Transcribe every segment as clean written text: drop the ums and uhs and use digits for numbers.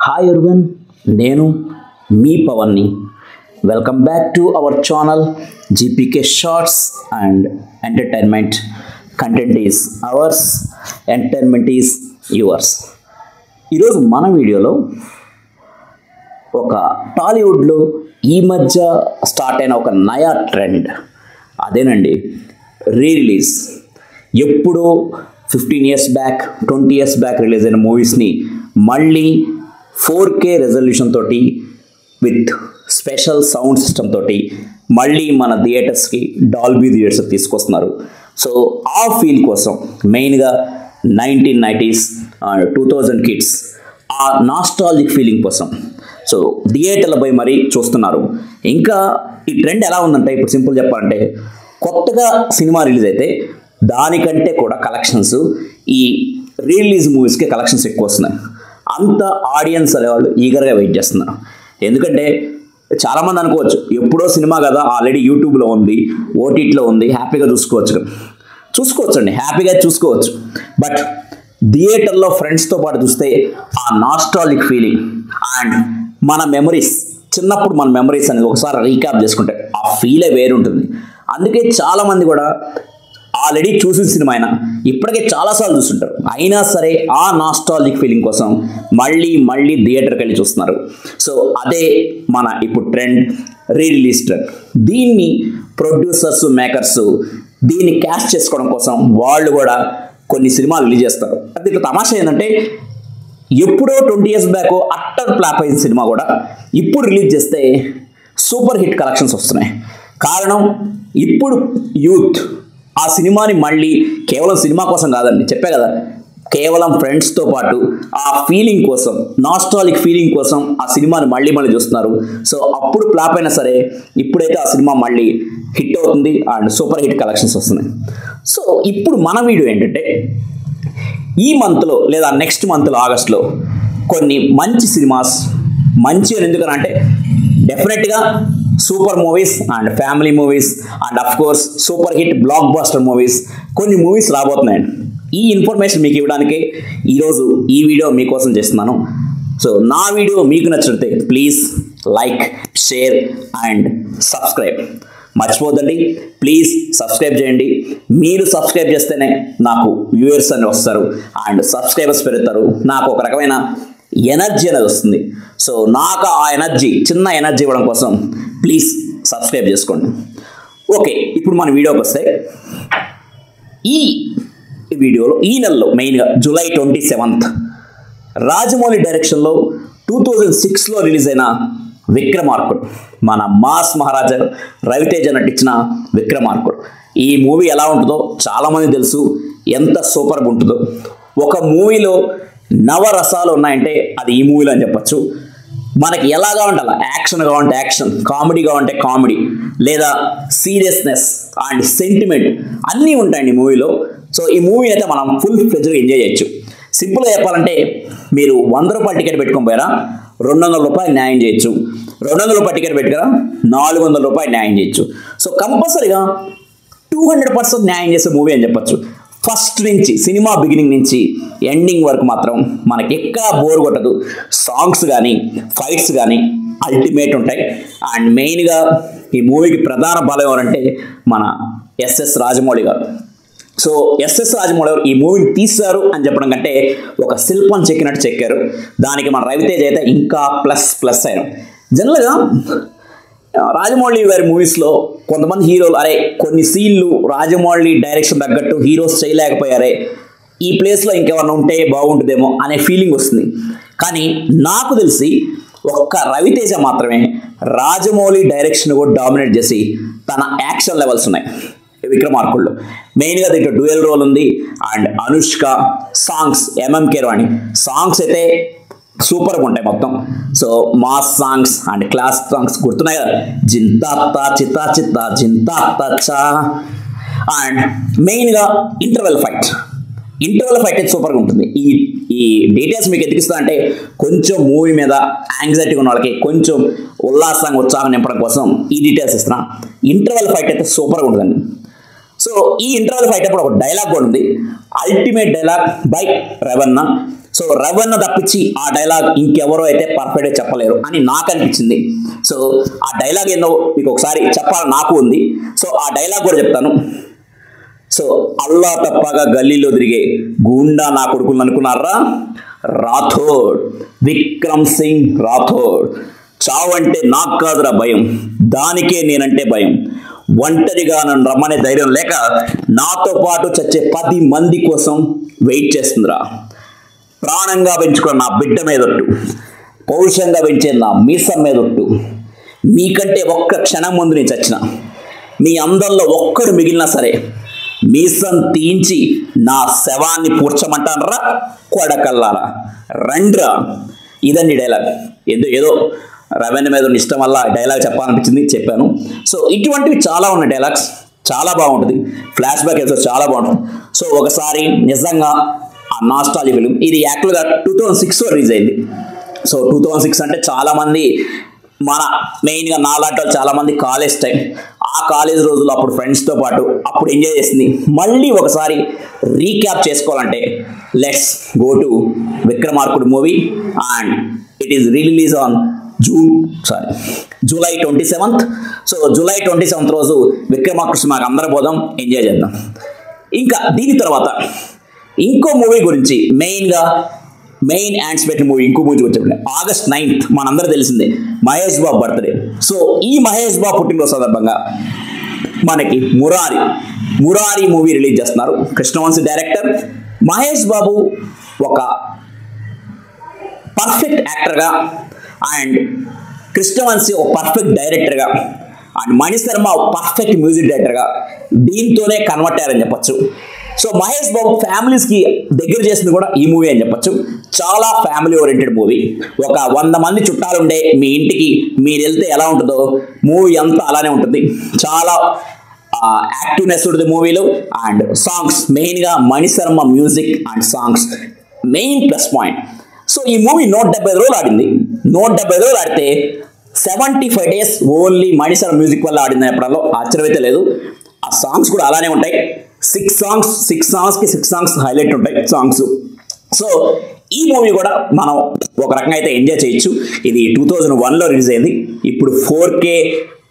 Hi everyone, నేను మీ పవన్ని. Welcome back to our channel GPK shorts and entertainment. Content is ours, entertainment is yours. ఈరోజు మన వీడియోలో ఒక టాలీవుడ్లో ఈ మధ్య స్టార్ట్ అయిన ఒక నయా ట్రెండ్, అదేనండి రీ రిలీజ్. ఎప్పుడో 15 years back, 20 years back release అయిన మూవీస్ని మళ్ళీ 4K రెజల్యూషన్ తోటి విత్ స్పెషల్ సౌండ్ సిస్టమ్ తోటి మళ్ళీ మన థియేటర్స్కి, డాల్బీ థియేటర్స్కి తీసుకొస్తున్నారు. సో ఆ ఫీల్ కోసం మెయిన్గా 1990s 2000 కిడ్స్ ఆ నాస్టాలజిక్ ఫీలింగ్ కోసం సో థియేటర్ల పోయి మరీ చూస్తున్నారు. ఇంకా ఈ ట్రెండ్ ఎలా ఉందంటే, ఇప్పుడు సింపుల్ చెప్పాలంటే, కొత్తగా సినిమా రిలీజ్ అయితే దానికంటే కూడా కలెక్షన్స్ ఈ రిలీజ్ మూవీస్కి కలెక్షన్స్ ఎక్కువ వస్తున్నాయి. అంత ఆడియన్స్ అనేవాళ్ళు ఈగర్గా వెయిట్ చేస్తున్నారు. ఎందుకంటే చాలామంది అనుకోవచ్చు, ఎప్పుడో సినిమా కదా, ఆల్రెడీ యూట్యూబ్లో ఉంది, ఓటీటీలో ఉంది, హ్యాపీగా చూసుకోవచ్చండి, హ్యాపీగా చూసుకోవచ్చు. బట్ థియేటర్లో ఫ్రెండ్స్తో పాటు చూస్తే ఆ నాస్టాలజిక్ ఫీలింగ్ అండ్ మన మెమరీస్, చిన్నప్పుడు మన మెమరీస్ అనేది ఒకసారి రీక్యాప్ చేసుకుంటే ఆ ఫీలే వేరు ఉంటుంది. అందుకే చాలామంది కూడా ఆల్రెడీ చూసిన సినిమా అయినా ఇప్పటికే చాలాసార్లు చూస్తుంటారు, అయినా సరే ఆ నాస్టాలజిక్ ఫీలింగ్ కోసం మళ్ళీ థియేటర్కి వెళ్ళి చూస్తున్నారు. సో అదే మన ఇప్పుడు ట్రెండ్, రీ రిలీజ్ ట్రెండ్. దీన్ని ప్రొడ్యూసర్స్, మేకర్స్ దీన్ని క్యాష్ చేసుకోవడం కోసం వాళ్ళు కూడా కొన్ని సినిమాలు రిలీజ్ చేస్తారు. అది ఇట్లా తమాషా ఏంటంటే, ఎప్పుడో 20 years బ్యాక్ అట్టర్ ఫ్లాప్ అయిన సినిమా కూడా ఇప్పుడు రిలీజ్ చేస్తే సూపర్ హిట్ కలెక్షన్స్ వస్తున్నాయి. కారణం, ఇప్పుడు యూత్ ఆ సినిమాని మళ్ళీ కేవలం సినిమా కోసం కాదండి, చెప్పే కదా, కేవలం ఫ్రెండ్స్తో పాటు ఆ ఫీలింగ్ కోసం, నాస్టాలిక్ ఫీలింగ్ కోసం ఆ సినిమాని మళ్ళీ చూస్తున్నారు. సో అప్పుడు ఫ్లాప్ అయినా సరే ఇప్పుడైతే ఆ సినిమా మళ్ళీ హిట్ అవుతుంది అండ్ సూపర్ హిట్ కలెక్షన్స్ వస్తున్నాయి. సో ఇప్పుడు మన వీడియో ఏంటంటే, ఈ మంత్లో లేదా నెక్స్ట్ మంత్లో ఆగస్ట్లో కొన్ని మంచి సినిమాస్, మంచి ఎందుకనంటే డెఫినెట్గా super movies and family movies and of course super hit block buster movies, కొన్ని మూవీస్ రాబోతున్నాయండి. ఈ ఇన్ఫర్మేషన్ మీకు ఇవ్వడానికి ఈరోజు ఈ వీడియో మీకోసం చేస్తున్నాను. సో నా వీడియో మీకు నచ్చితే please like, share and subscribe. మర్చిపోద్దండి, ప్లీజ్ సబ్స్క్రైబ్ చేయండి. మీరు సబ్స్క్రైబ్ చేస్తేనే నాకు వ్యూవర్స్ అని వస్తారు అండ్ సబ్స్క్రైబర్స్ పెరుగుతారు. నాకు ఒక రకమైన ఎనర్జీ అనేది వస్తుంది. సో నాకు ఆ ఎనర్జీ, చిన్న ఎనర్జీ ఇవ్వడం కోసం ప్లీజ్ సబ్స్క్రైబ్ చేసుకోండి. ఓకే, ఇప్పుడు మన వీడియోకి వస్తే, ఈ వీడియోలో ఈ నెలలో మెయిన్గా జూలై 27th రాజమౌళి డైరెక్షన్లో 2006లో రిలీజ్ అయిన విక్రమార్కుడు, మన మాస్ మహారాజా రవితేజ నటించిన విక్రమార్కుడు. ఈ మూవీ ఎలా ఉంటుందో చాలామంది తెలుసు, ఎంత సూపర్గా ఉంటుందో. ఒక మూవీలో నవరసాలు ఉన్నాయంటే అది ఈ మూవీలో అని చెప్పచ్చు. మనకి ఎలాగా ఉండాలి, యాక్షన్గా ఉంటే యాక్షన్, కామెడీగా ఉంటే కామెడీ, లేదా సీరియస్నెస్ అండ్ సెంటిమెంట్ అన్నీ ఉంటాయండి ఈ మూవీలో. సో ఈ మూవీ అయితే మనం ఫుల్ ఫ్లెడ్జ్గా ఎంజాయ్ చేయొచ్చు. సింపుల్గా చెప్పాలంటే, మీరు 100 రూపాయల టికెట్ పెట్టుకొని పోయారా, 200 రూపాయలు న్యాయం చేయొచ్చు. 200 రూపాయల టికెట్ పెట్టుకురా, 400 రూపాయలు న్యాయం చేయొచ్చు. సో కంపల్సరీగా 200% న్యాయం చేసే మూవీ అని చెప్పచ్చు. ఫస్ట్ నుంచి, సినిమా బిగినింగ్ నుంచి ఎండింగ్ వరకు మాత్రం మనకి ఎక్కడ బోర్ కొట్టదు. సాంగ్స్ కానీ, ఫైట్స్ కానీ అల్టిమేట్ ఉంటాయి. అండ్ మెయిన్గా ఈ మూవీకి ప్రధాన బలం ఎవరంటే మన ఎస్ఎస్ రాజమౌళి గారు. సో ఎస్ఎస్ రాజమౌళి గారు ఈ మూవీని తీశారు అని చెప్పడం కంటే ఒక శిల్పం చెక్కినట్టు చెక్కారు. దానికి మన రవితేజ అయితే ఇంకా ప్లస్ అయ్యారు. జనరల్గా రాజమౌళి గారి మూవీస్లో కొంతమంది హీరోలు, అరే కొన్ని సీన్లు రాజమౌళి డైరెక్షన్ తగ్గట్టు హీరోస్ చేయలేకపోయారే, ఈ ప్లేస్లో ఇంకెవరన్నా ఉంటే బాగుంటుందేమో అనే ఫీలింగ్ వస్తుంది. కానీ నాకు తెలిసి ఒక్క రవితేజ మాత్రమే రాజమౌళి డైరెక్షన్ కూడా డామినేట్ చేసి తన యాక్షన్ లెవెల్స్ ఉన్నాయి విక్రమార్కుల్లో. మెయిన్గా దీంట్లో డ్యూయల్ రోల్ ఉంది and Anushka, songs MMK Rani songs అయితే సూపర్గా ఉంటాయి మొత్తం. So mass songs and class songs గుర్తున్నాయి కదా, జింతా చిత్తా చిత్తా జింతా చా. అండ్ మెయిన్గా ఇంటర్వెల్ ఫైట్ అయితే సూపర్గా ఉంటుంది. ఈ డీటెయిల్స్ మీకు ఎదిగిస్తా అంటే, కొంచెం మూవీ మీద యాంగ్జైటీ ఉన్న వాళ్ళకి కొంచెం ఉత్సాహం నింపడం కోసం ఈ డీటెయిల్స్ ఇస్తున్నా. ఇంటర్వెల్ ఫైట్ అయితే సూపర్గా ఉంటుందండి. సో ఈ ఇంటర్వెల్ ఫైట్ అప్పుడు ఒక డైలాగ్ కూడా ఉంది, ultimate dialogue by Ravana. So రవణ తప్పించి ఆ డైలాగ్ ఇంకెవరో అయితే పర్ఫెక్ట్గా చెప్పలేరు అని నాకు అనిపించింది. సో ఆ డైలాగ్ ఏందో మీకు ఒకసారి చెప్పాలని నాకు ఉంది. సో ఆ డైలాగ్ కూడా చెప్తాను. సో అల్లా తప్పగా గల్లీలో తిరిగే గూండా నా కొడుకులు అనుకున్నారా? రాథోడ్, విక్రమ్ సింగ్ రాథోడ్. చావంటే నాకు కాదురా భయం, దానికే నేనంటే భయం. ఒంటరిగా నన్ను రమ్మనే ధైర్యం లేక నాతో పాటు చచ్చే 10 మంది కోసం వెయిట్ చేస్తుందిరా. ప్రాణంగా పెంచుకున్న నా బిడ్డ మీదొట్టు, పౌరుషంగా పెంచే నా మీసం మీదొట్టు. మీకంటే ఒక్క క్షణం ముందు నేను చచ్చిన, మీ అందరిలో ఒక్కడు మిగిలినా సరే మీసం తీయించి నా శవాన్ని పూడ్చమంటానరా కొడకల్లారా, రండ్రా. ఇదండి డైలాగ్. ఏదో రవణ మీద ఉన్న ఇష్టం వల్ల డైలాగ్ చెప్పాలనిపించింది, చెప్పాను. సో ఇటువంటివి చాలా ఉన్నాయి డైలాగ్స్, చాలా బాగుంటుంది. ఫ్లాష్ బ్యాక్ ఎపిసోడ్ చాలా బాగుంటుంది. సో ఒకసారి నిజంగా ఆ నాస్టాలజీ ఫిలిం, ఇది యాక్చువల్గా 2006లో రిలీజ్ అయింది. సో 2006 అంటే చాలామంది మన మెయిన్గా నాలాంటి వాళ్ళు చాలామంది కాలేజ్ టైం, ఆ కాలేజ్ రోజులు అప్పుడు ఫ్రెండ్స్తో పాటు అప్పుడు ఎంజాయ్ చేసింది మళ్ళీ ఒకసారి రీక్యాప్ చేసుకోవాలంటే let's go to Vikramarkudu movie. And it is release on July 27th. So July 27th రోజు విక్రమార్కుడు సినిమాకి అందరం పోదాం, ఎంజాయ్ చేద్దాం. ఇంకా దీని తర్వాత ఇంకో మూవీ గురించి మెయిన్ యాంటిసిపేటెడ్ మూవీ, ఇంకో మూవీ వచ్చాడు August 9th, మనందరూ తెలిసిందే మహేష్ బాబు బర్త్డే. సో ఈ మహేష్ బాబు పుట్టినరోజు సందర్భంగా మనకి మురారి మూవీ రిలీజ్ చేస్తున్నారు. కృష్ణవంశీ డైరెక్టర్. మహేష్ బాబు ఒక పర్ఫెక్ట్ యాక్టర్గా అండ్ కృష్ణవంశీ ఒక పర్ఫెక్ట్ డైరెక్టర్గా అండ్ మణిశర్మ ఒక పర్ఫెక్ట్ మ్యూజిక్ డైరెక్టర్గా దీంతోనే కన్వర్ట్ అయ్యారని చెప్పచ్చు. సో మహేష్ బాబు ఫ్యామిలీస్కి దగ్గర చేసింది కూడా ఈ మూవీ అని చెప్పచ్చు. చాలా ఫ్యామిలీ ఓరియంటెడ్ మూవీ. ఒక 100 మంది చుట్టాలుండే మీ ఇంటికి మీరు వెళ్తే ఎలా ఉంటుందో మూవీ అంతా అలానే ఉంటుంది. చాలా యాక్టివ్నెస్ ఉంటుంది మూవీలో. అండ్ సాంగ్స్, మెయిన్గా Mani Sharma music and songs main plus point. So ఈ మూవీ 175 రోజులు ఆడింది. 175 రోజులు ఆడితే 75 days ఓన్లీ మణిశర్మ మ్యూజిక్ వల్ల ఆడింది చెప్పడంలో ఆశ్చర్యమైతే లేదు. ఆ సాంగ్స్ కూడా అలానే ఉంటాయి. 6 సాంగ్స్ హైలైట్ ఉంటాయి సాంగ్స్. సో ఈ మూవీ కూడా మనం ఒక రకంగా అయితే ఎంజాయ్ చేయొచ్చు. ఇది 2001లో రిలీజ్ అయింది. ఇప్పుడు 4K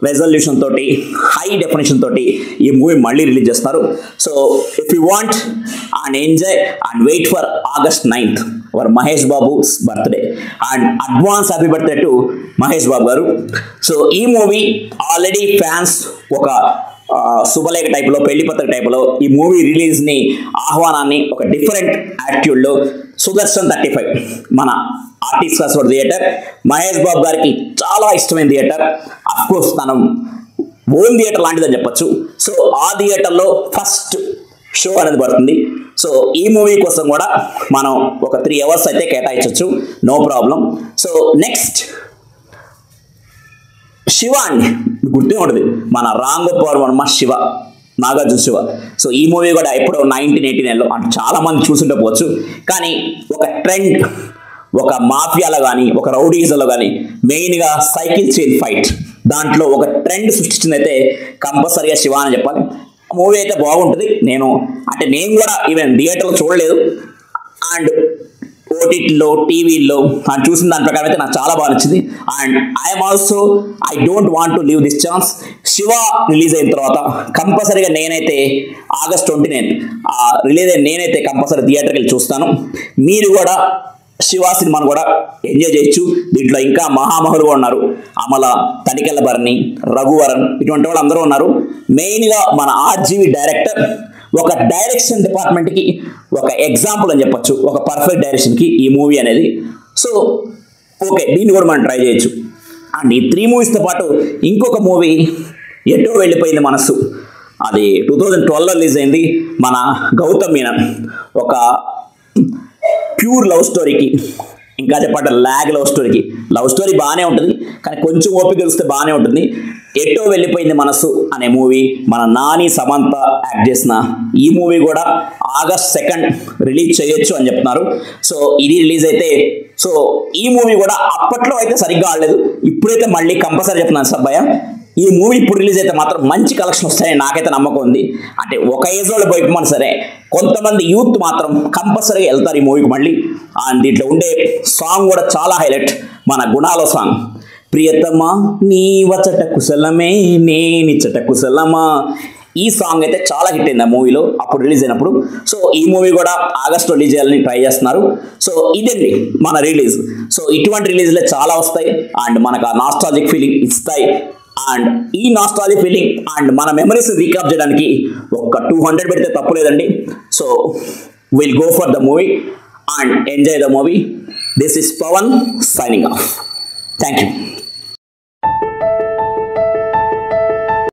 రెజల్యూషన్ తోటి, హై డెఫినేషన్ తోటి ఈ మూవీ మళ్ళీ రిలీజ్ చేస్తున్నారు. So if you want and enjoy and wait for August 9th our Mahesh Babu's birthday. And advance happy birthday to Mahesh Babu garu. So ఈ మూవీ ఆల్రెడీ ఫ్యాన్స్ ఒక శుభలేఖ టైప్లో, పెళ్లి పత్రిక టైప్లో ఈ మూవీ రిలీజ్ని ఆహ్వానాన్ని ఒక డిఫరెంట్ యాటిట్యూడ్లో సుదర్శన్ 35 మన ఆర్టిస్ట్ కాస్వర్డ్ థియేటర్, మహేష్ బాబు గారికి చాలా ఇష్టమైన థియేటర్. అఫ్కోర్స్ తన ఓన్ థియేటర్ లాంటిదని చెప్పచ్చు. సో ఆ థియేటర్లో ఫస్ట్ షో అనేది పడుతుంది. సో ఈ మూవీ కోసం కూడా మనం ఒక 3 hours అయితే కేటాయించవచ్చు, no problem. So next Shiva అండి, గుర్తే ఉంటుంది మన రామ్ గోపాల్ వర్మ శివ, నాగార్జున శివ. సో ఈ మూవీ కూడా ఎప్పుడో 1989లో అంటే చాలామంది చూసుంటే పోవచ్చు. కానీ ఒక ట్రెండ్, ఒక మాఫియాలో కానీ ఒక రౌడీజంలో కానీ మెయిన్గా సైకిల్ చైన్ ఫైట్ దాంట్లో ఒక ట్రెండ్ సృష్టించింది అయితే కంపల్సరీగా శివ అని చెప్పాలి. మూవీ అయితే బాగుంటుంది. నేను కూడా ఈవెన్ థియేటర్లో చూడలేదు, అండ్ ఓటీటీలో టీవీలో అని చూసిన దాని ప్రకారం అయితే నాకు చాలా బాగా నచ్చింది. And I don't want to leave this chance. Shiva release అయిన తర్వాత కంపల్సరీగా నేనైతే August 29 రిలీజ్ అయిన నేనైతే కంపల్సరీ థియేటర్కి వెళ్ళి చూస్తాను. మీరు కూడా శివ సినిమాను కూడా ఎంజాయ్ చేయొచ్చు. దీంట్లో ఇంకా మహామహులు ఉన్నారు, అమల, తనికెళ్ళ భరణి, రఘువరన్, ఇటువంటి వాళ్ళు అందరూ ఉన్నారు. మెయిన్గా మన RGV డైరెక్టర్ ఒక డైరెక్షన్ డిపార్ట్మెంట్కి ఒక ఎగ్జాంపుల్ అని చెప్పచ్చు, ఒక పర్ఫెక్ట్ డైరెక్షన్కి ఈ మూవీ అనేది. సో ఓకే, దీన్ని కూడా మనం ట్రై చేయొచ్చు. అండ్ ఈ 3 మూవీస్తో పాటు ఇంకొక మూవీ ఎటో వెళ్ళిపోయింది మనసు, అది 2012లో రిలీజ్ అయింది. మన గౌతమ్ మీనన్ ఒక ప్యూర్ లవ్ స్టోరీకి, ఇంకా చెప్పంటే లవ్ స్టోరీ బాగానే ఉంటుంది, కానీ కొంచెం ఓపిక తెలిస్తే బాగానే ఉంటుంది. ఎటో వెళ్ళిపోయింది మనసు అనే మూవీ మన నాని సమంత యాక్ట్ చేసిన ఈ మూవీ కూడా August 2nd రిలీజ్ చేయొచ్చు అని చెప్తున్నారు. సో ఇది రిలీజ్ అయితే, సో ఈ మూవీ కూడా అప్పట్లో అయితే సరిగ్గా ఆడలేదు, ఇప్పుడైతే మళ్ళీ కంపల్సరీ చెప్తున్నాను సబ్బయ్య, ఈ మూవీ ఇప్పుడు రిలీజ్ అయితే మాత్రం మంచి కలెక్షన్ వస్తాయని నాకైతే నమ్మకం ఉంది. అంటే ఒక ఏజ్ వాళ్ళు పోయిపోమని సరే, కొంతమంది యూత్ మాత్రం కంపల్సరీగా వెళ్తారు ఈ మూవీకి మళ్ళీ. అండ్ దీంట్లో ఉండే సాంగ్ కూడా చాలా హైలైట్, మన గుణాలో సాంగ్. ప్రియతమా నీ వచట కుశలమే నేనిచ్చట కుశలమా, ఈ సాంగ్ అయితే చాలా హిట్ అయింది ఆ మూవీలో అప్పుడు రిలీజ్ అయినప్పుడు. సో ఈ మూవీ కూడా ఆగస్ట్లో రిలీజ్ చేయాలని ట్రై చేస్తున్నారు. సో ఇదండి మన రిలీజ్. సో ఇటువంటి రిలీజ్లే చాలా వస్తాయి అండ్ మనకు ఆ నాస్టాలజిక్ ఫీలింగ్ ఇస్తాయి. అండ్ ఈ నాస్టాలజిక్ ఫీలింగ్ అండ్ మన మెమరీస్ రీకాప్ చేయడానికి ఒక 200 పెడితే తప్పులేదండి. So will go for the movie and enjoy the movie. This is Pawan signing off. Thank you.